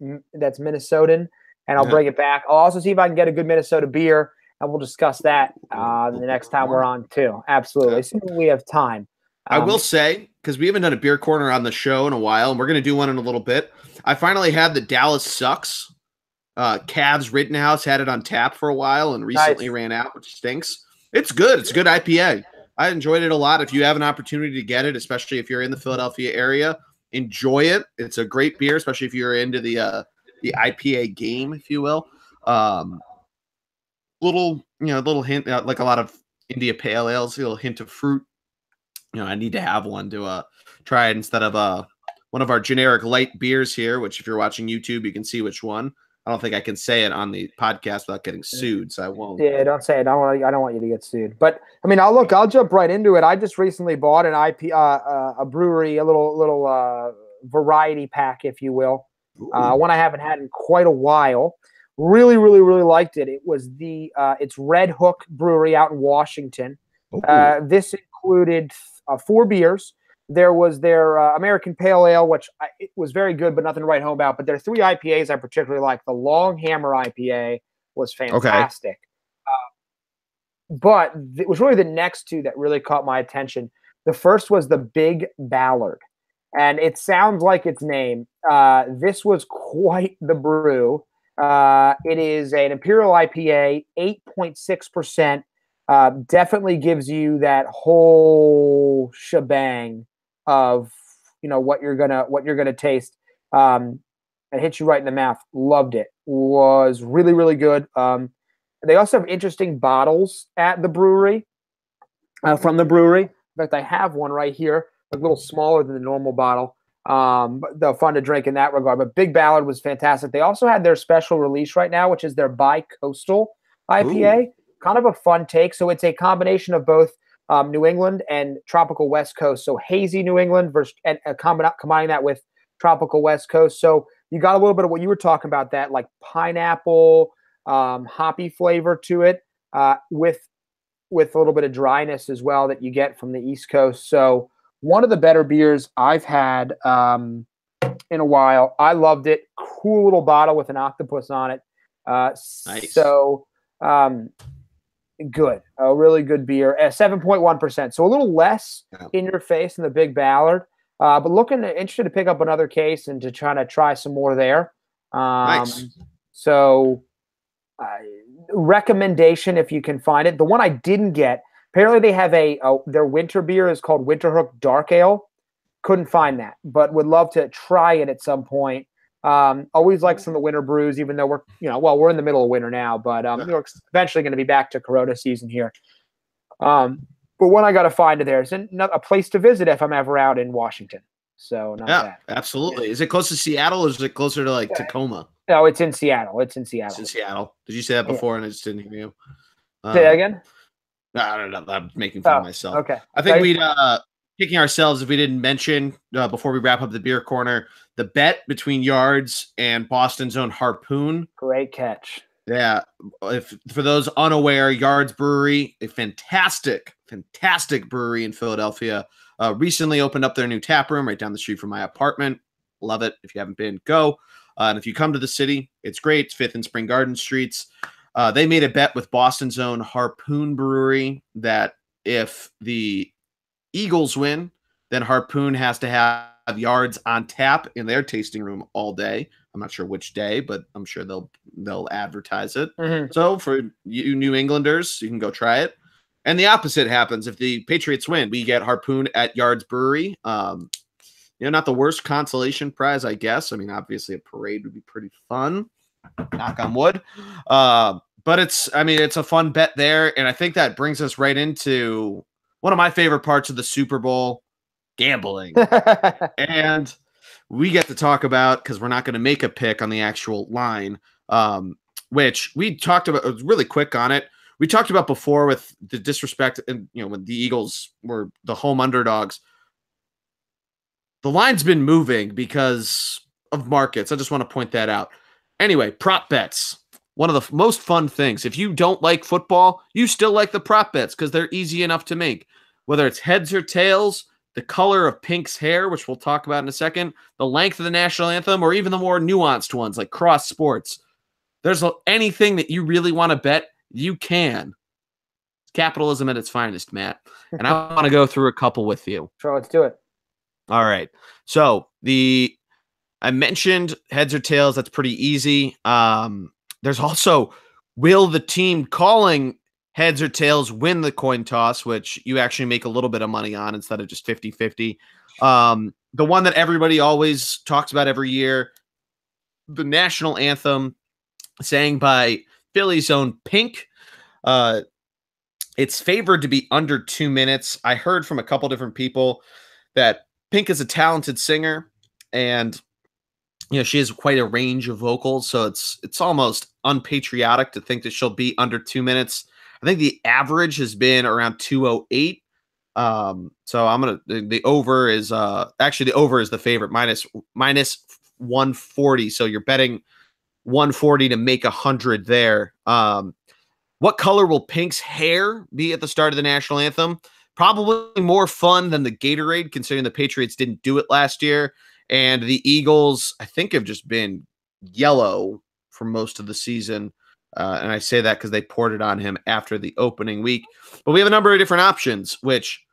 Minnesotan, and I'll bring it back. I'll also see if I can get a good Minnesota beer, and we'll discuss that the next time we're on too. Absolutely. As soon as we have time. I will say, because we haven't done a beer corner on the show in a while, and we're going to do one in a little bit. I finally had the Dallas Sucks. Cavs Rittenhouse had it on tap for a while and recently ran out, which stinks. It's good. It's a good IPA. I enjoyed it a lot. If you have an opportunity to get it, especially if you're in the Philadelphia area, enjoy it. It's a great beer, especially if you're into the IPA game, if you will. Little hint, like a lot of India Pale Ales, a little hint of fruit. I need to have one to try it instead of one of our generic light beers here, which if you're watching YouTube, you can see which one. I don't think I can say it on the podcast without getting sued, so I won't. Yeah, don't say it. I don't want you to get sued. But I mean, I'll jump right into it. I just recently bought a brewery, a little variety pack, if you will. One I haven't had in quite a while. Really, really, really liked it. It was it's Red Hook Brewery out in Washington. This included 4 beers. There was their American Pale Ale, which it was very good, but nothing to write home about. But there are 3 IPAs I particularly like. The Long Hammer IPA was fantastic. But it was really the next 2 that really caught my attention. The first was the Big Ballard. And it sounds like its name. This was quite the brew. It is an Imperial IPA, 8.6%. Definitely gives you that whole shebang of what you're gonna taste. It hits you right in the mouth. Loved it. Was really, really good. They also have interesting bottles at the brewery. From the brewery. In fact, I have one right here, a little smaller than the normal bottle. But they're fun to drink in that regard. But Big Ballard was fantastic. They also had their special release right now, which is their Bi-Coastal IPA. Ooh. Kind of a fun take. So it's a combination of both New England and tropical West Coast. So hazy New England versus and combining that with tropical West Coast. So you got a little bit of what you were talking about, that like pineapple, hoppy flavor to it, with a little bit of dryness as well that you get from the East Coast. So one of the better beers I've had in a while. I loved it. Cool little bottle with an octopus on it. Nice. So good. A really good beer. 7.1%. So a little less in your face than the Big Ballard. But interested to pick up another case and to try some more there. Nice. So recommendation if you can find it. The one I didn't get, apparently they have their winter beer is called Winterhook Dark Ale. Couldn't find that, but would love to try it at some point. Always like some of the winter brews, even though we're in the middle of winter now, but New York's eventually going to be back to Corona season here. But one I got to find there is a place to visit if I'm ever out in Washington. So not bad. Absolutely. Is it close to Seattle or is it closer to like Tacoma? No, it's in Seattle. It's in Seattle. It's in Seattle. Did you say that before and I just didn't hear you? Say that again? No, I don't know. I'm making fun of myself. Okay. I think we'd kicking ourselves if we didn't mention before we wrap up the beer corner the bet between Yards and Boston's own Harpoon. Great catch. Yeah, for those unaware, Yards Brewery, a fantastic brewery in Philadelphia, recently opened up their new tap room right down the street from my apartment. Love it. If you haven't been, go. And if you come to the city, it's great. It's 5th and Spring Garden Streets. They made a bet with Boston's own Harpoon Brewery that if the Eagles win, then Harpoon has to have Yards on tap in their tasting room all day. I'm not sure which day, but I'm sure they'll advertise it. Mm-hmm. So for you New Englanders, you can go try it. And the opposite happens. If the Patriots win, we get Harpoon at Yards Brewery. Not the worst consolation prize, I guess. I mean, obviously a parade would be pretty fun. Knock on wood. But it's a fun bet there. And I think that brings us right into one of my favorite parts of the Super Bowl, gambling. And we get to talk about, because we're not going to make a pick on the actual line, which we talked about. It was really quick on it. We talked about before with the disrespect, and when the Eagles were the home underdogs. The line's been moving because of markets. I just want to point that out. Anyway, prop bets. One of the most fun things. If you don't like football, you still like the prop bets because they're easy enough to make. Whether it's heads or tails, the color of Pink's hair, which we'll talk about in a second, the length of the national anthem, or even the more nuanced ones like cross sports. There's anything that you really want to bet, you can. It's capitalism at its finest, Matt. And I want to go through a couple with you. Sure, let's do it. All right. So I mentioned heads or tails. That's pretty easy. There's also, will the team calling heads or tails win the coin toss, which you actually make a little bit of money on instead of just 50-50. The one that everybody always talks about every year, the national anthem sang by Philly's own Pink. It's favored to be under 2 minutes. I heard from a couple different people that Pink is a talented singer, and she has quite a range of vocals, so it's almost unpatriotic to think that she'll be under 2 minutes. I think the average has been around 2:08. So the over is actually the over is the favorite, minus 140. So you're betting 140 to make 100 there. What color will Pink's hair be at the start of the national anthem? Probably more fun than the Gatorade, considering the Patriots didn't do it last year. And the Eagles, I think, have just been yellow for most of the season. And I say that because they poured it on him after the opening week. But we have a number of different options, which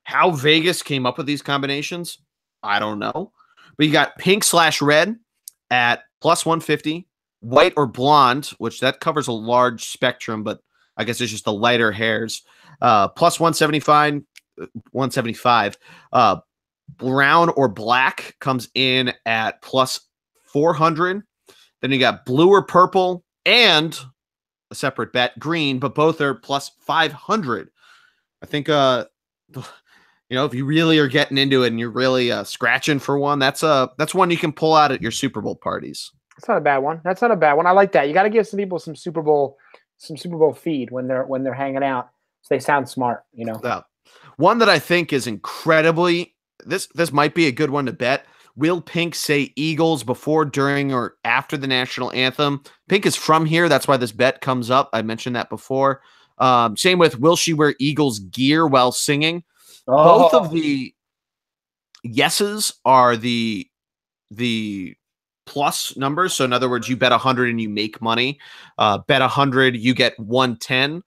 how Vegas came up with these combinations, I don't know. But you got pink/red at plus 150, white or blonde, which that covers a large spectrum, but I guess it's just the lighter hairs. Plus 175. Brown or black comes in at plus 400. Then you got blue or purple and a separate bet, green, but both are plus 500. I think, if you really are getting into it and you're really scratching for one, that's one you can pull out at your Super Bowl parties. That's not a bad one. I like that. You got to give some people some Super Bowl feed when they're hanging out, so they sound smart. Yeah. One that I think is incredibly. This might be a good one to bet. Will Pink say Eagles before, during, or after the national anthem? Pink is from here. That's why this bet comes up. I mentioned that before. Same with, will she wear Eagles gear while singing? Oh. Both of the yeses are the plus numbers. So in other words, you bet 100 and you make money. Bet 100, you get 110.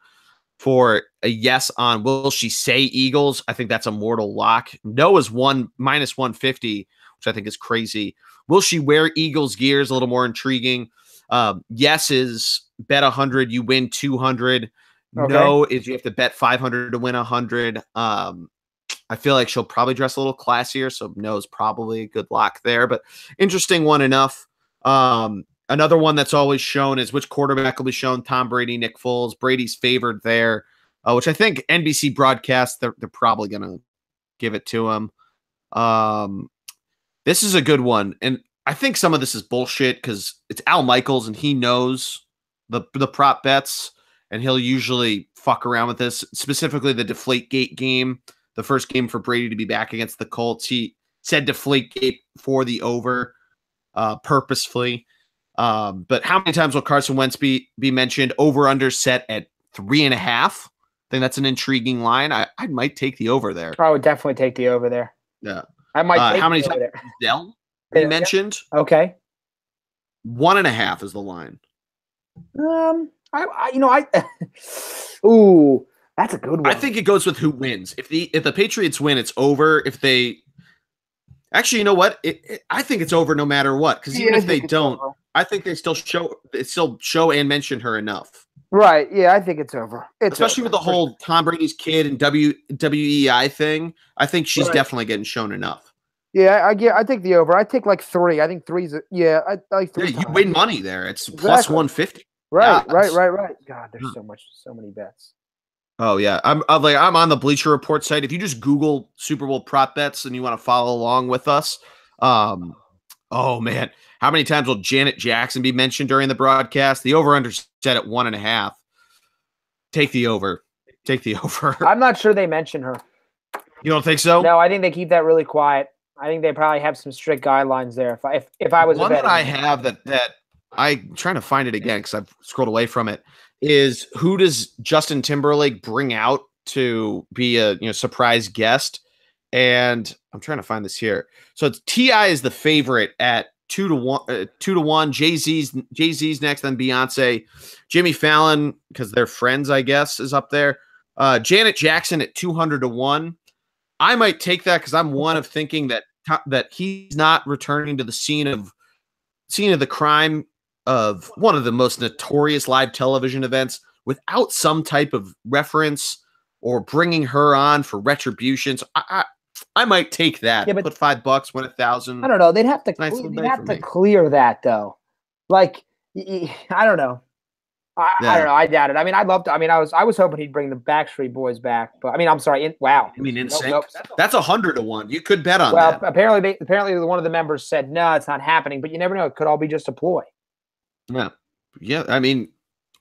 For a yes on will she say Eagles, I think that's a mortal lock. No is minus 150, which I think is crazy. Will she wear Eagles gears? A little more intriguing. Yes is bet 100, you win 200. Okay. No is you have to bet 500 to win 100. I feel like she'll probably dress a little classier, so no is probably a good lock there. But interesting one enough. Another one that's always shown is which quarterback will be shown. Tom Brady, Nick Foles. Brady's favored there, which I think NBC broadcast, they're probably going to give it to him. This is a good one. And I think some of this is bullshit because it's Al Michaels and he knows the prop bets and he'll usually fuck around with this, specifically the Deflategate game, the first game for Brady to be back against the Colts. He said Deflategate for the over purposefully. But how many times will Carson Wentz be mentioned? Over under set at 3.5. I think that's an intriguing line. I might take the over there. I would definitely take the over there. Yeah. I might take how many times Dell be mentioned? Okay. 1.5 is the line. Ooh, that's a good one. I think it goes with who wins. If the Patriots win, it's over. If they actually, you know what? I think it's over no matter what. Because even if they don't, I think they still show and mention her enough. Right. Yeah, I think it's over. Especially with the whole Tom Brady's kid and WEI thing. I think she's definitely getting shown enough. Yeah, I take the over. I take like 3. I think 3's I like 3. Yeah, you win money there. It's plus 150. Right. God, there's so many bets. Oh yeah, I'm on the Bleacher Report site. If you just Google Super Bowl prop bets and you want to follow along with us, oh man, how many times will Janet Jackson be mentioned during the broadcast? The over/under set at 1.5. Take the over. Take the over. I'm not sure they mention her. You don't think so? No, I think they keep that really quiet. I think they probably have some strict guidelines there. If I was one that I have that I'm trying to find it again because I've scrolled away from it, is who does Justin Timberlake bring out to be a surprise guest? And I'm trying to find this here. So it's T.I. is the favorite at 2-1. 2-1. Jay-Z's next, then Beyonce. Jimmy Fallon, because they're friends, I guess, is up there. Janet Jackson at 200-1. I might take that because I'm one of thinking that he's not returning to the scene of the crime of one of the most notorious live television events without some type of reference or bringing her on for retribution. So I might take that. Yeah, but put $5, win 1,000. I don't know. They'd have to clear that though. Like I don't know. I don't know. I doubt it. I mean, I'd love to. I mean, I was hoping he'd bring the Backstreet Boys back, but I mean, I'm sorry. Wow. I mean, insane. Nope. That's 100-1. You could bet on that. Well, apparently one of the members said no, it's not happening. But you never know. It could all be just a ploy. Yeah. I mean,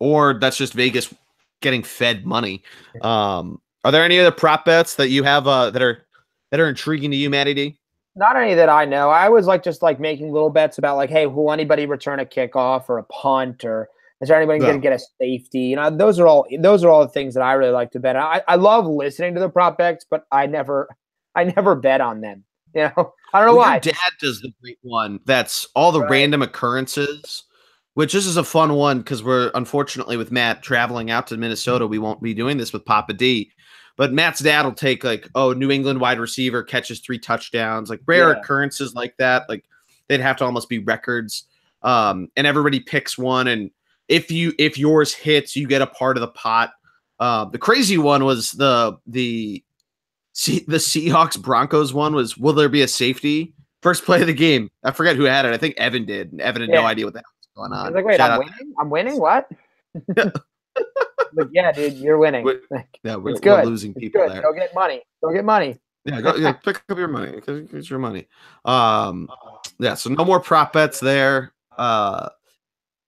or that's just Vegas getting fed money. Are there any other prop bets that you have that are intriguing to you, Matty D? Not any that I know. I always just making little bets about hey, will anybody return a kickoff or a punt, or is there anybody going to get a safety? Those are all the things that I really like to bet. I love listening to the prop bets, but I never bet on them. I don't know why. Your dad does the great one. That's all the random occurrences, which this is a fun one because we're unfortunately with Matt traveling out to Minnesota. We won't be doing this with Papa D, but Matt's dad will take New England wide receiver catches 3 touchdowns, rare occurrences like that. They'd have to almost be records. And everybody picks one, and if yours hits, you get a part of the pot. The crazy one was the Seahawks Broncos one was, will there be a safety? First play of the game. I forget who had it. I think Evan did. And Evan had no idea what the hell was going on. I was wait, I'm winning? What? Yeah, dude, you're winning. We're losing people there. Go get money. Yeah, go pick up your money. It's your money. So no more prop bets there.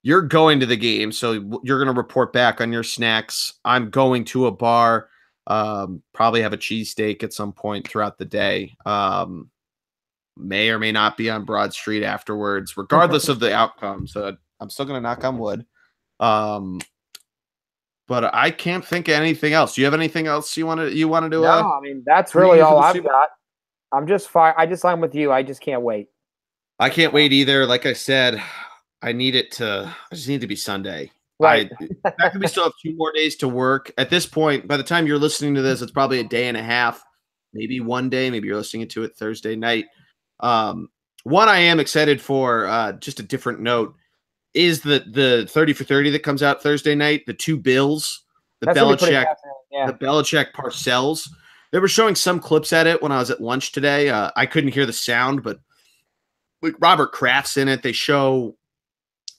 You're going to the game, so you're going to report back on your snacks. I'm going to a bar, probably have a cheesesteak at some point throughout the day. May or may not be on Broad Street afterwards, regardless of the outcome. So I'm still going to knock on wood. But I can't think of anything else. Do you have anything else you want to do? No, I mean, that's really all I've got. I'm just fine. I'm with you. I just can't wait. I can't wait either. Like I said, I just need to be Sunday. Right. Fact we still have 2 more days to work. At this point, by the time you're listening to this, it's probably a day and a half, maybe one day. Maybe you're listening to it Thursday night. One I am excited for, just a different note, is the 30 for 30 that comes out Thursday night. The 2 Bills, the Belichick Parcells. They were showing some clips at it when I was at lunch today. I couldn't hear the sound, but Robert Kraft's in it. They show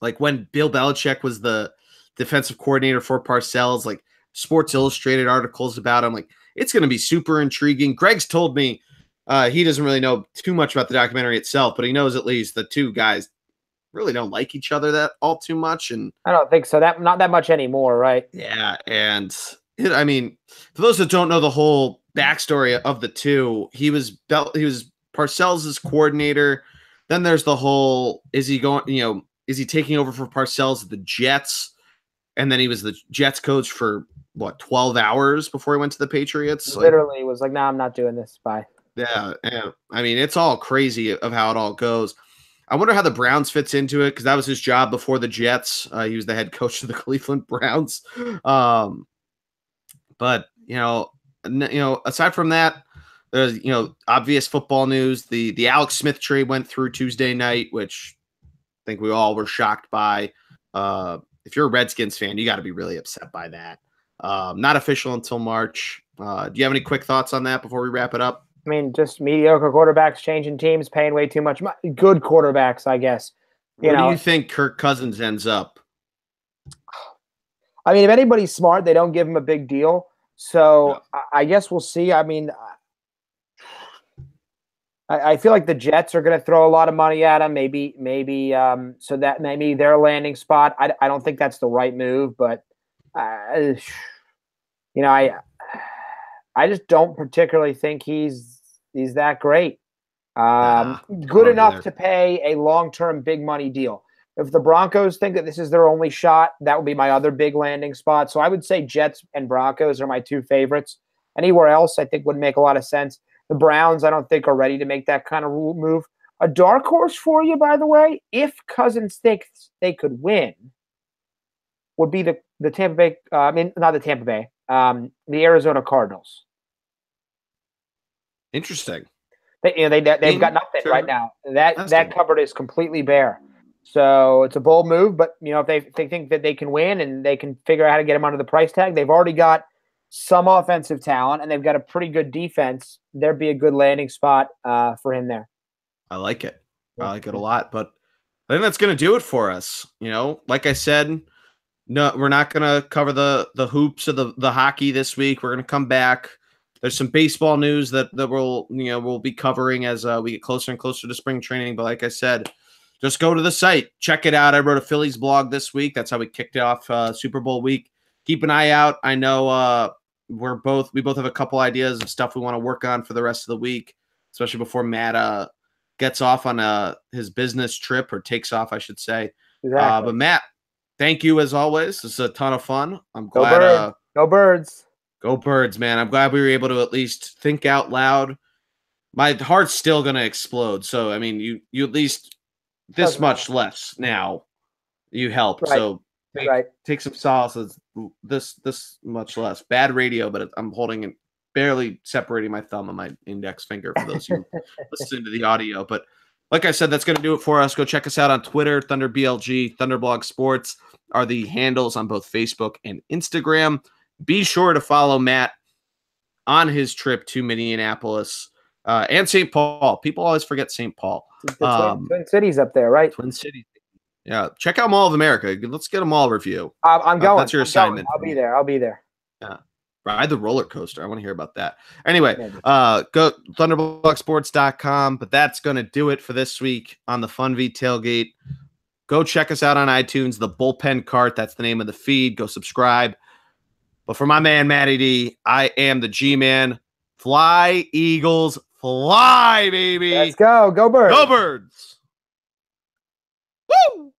Like when Bill Belichick was the defensive coordinator for Parcells, like Sports Illustrated articles about him, like it's going to be super intriguing. Greg's told me he doesn't really know too much about the documentary itself, but he knows at least the two guys really don't like each other that all too much. And I don't think so. That not that much anymore, right? yeah, and I mean, for those that don't know the whole backstory of the two, he was Parcells' coordinator. Then there's the whole, is he taking over for Parcells at the Jets? And then he was the Jets coach for what, 12 hours before he went to the Patriots? Literally was like, nah, I'm not doing this. Bye. Yeah. I mean, it's all crazy of how it all goes. I wonder how the Browns fits into it, because that was his job before the Jets. He was the head coach of the Cleveland Browns. But aside from that, there's obvious football news. The Alex Smith trade went through Tuesday night, which I think we all were shocked by. If you're a Redskins fan, you got to be really upset by that. Not official until March. Do you have any quick thoughts on that before we wrap it up? I mean, just mediocre quarterbacks changing teams, paying way too much. Good quarterbacks, I guess. Where do you think Kirk Cousins ends up? I mean, if anybody's smart, they don't give him a big deal. So yeah. I guess we'll see. I mean, I feel like the Jets are going to throw a lot of money at him. Maybe so that maybe their landing spot. I don't think that's the right move, but I just don't particularly think he's that great. Good enough to pay a long-term big money deal. If the Broncos think that this is their only shot, that would be my other big landing spot. So I would say Jets and Broncos are my two favorites. Anywhere else, I think would make a lot of sense. The Browns, I don't think, are ready to make that kind of move. A dark horse for you, by the way, if Cousins thinks they could win, would be the Tampa Bay. Not the Tampa Bay. The Arizona Cardinals. Interesting. They've got nothing right now. That cupboard is completely bare. So it's a bold move, but if they think that they can win and they can figure out how to get him under the price tag, they've already got some offensive talent and they've got a pretty good defense. There'd be a good landing spot for him there. I like it. I like it a lot, but I think that's going to do it for us. Like I said, no, we're not going to cover the hoops of the hockey this week. We're going to come back. There's some baseball news that we'll be covering as we get closer and closer to spring training. But like I said, just go to the site, check it out. I wrote a Phillies blog this week. That's how we kicked off Super Bowl week. Keep an eye out. I know we both have a couple ideas of stuff we want to work on for the rest of the week, especially before Matt gets off on his business trip, or takes off, I should say. Exactly. But Matt, thank you as always. This is a ton of fun. I'm glad. Go Birds. Go Birds, man. I'm glad we were able to at least think out loud. My heart's still going to explode. So, I mean, you at least this much less now. You help. Right. So take some solace. This much less. Bad radio, but I'm holding it, barely separating my thumb and my index finger for those who listen to the audio. But like I said, that's going to do it for us. Go check us out on Twitter. ThunderBLG, Thunderblog Sports are the handles on both Facebook and Instagram. Be sure to follow Matt on his trip to Minneapolis and St. Paul. People always forget St. Paul. Twin Cities up there, right? Twin Cities. Yeah. Check out Mall of America. Let's get a mall review. I'm going. That's your assignment. I'll be there. Yeah. Ride the roller coaster. I want to hear about that. Anyway, go thunderblogsports.com. But that's going to do it for this week on the Fun V Tailgate. Go check us out on iTunes, the Bullpen Cart. That's the name of the feed. Go subscribe. But for my man, Matty D, I am the G-Man. Fly, Eagles, fly, baby. Let's go. Go Birds. Go Birds. Woo!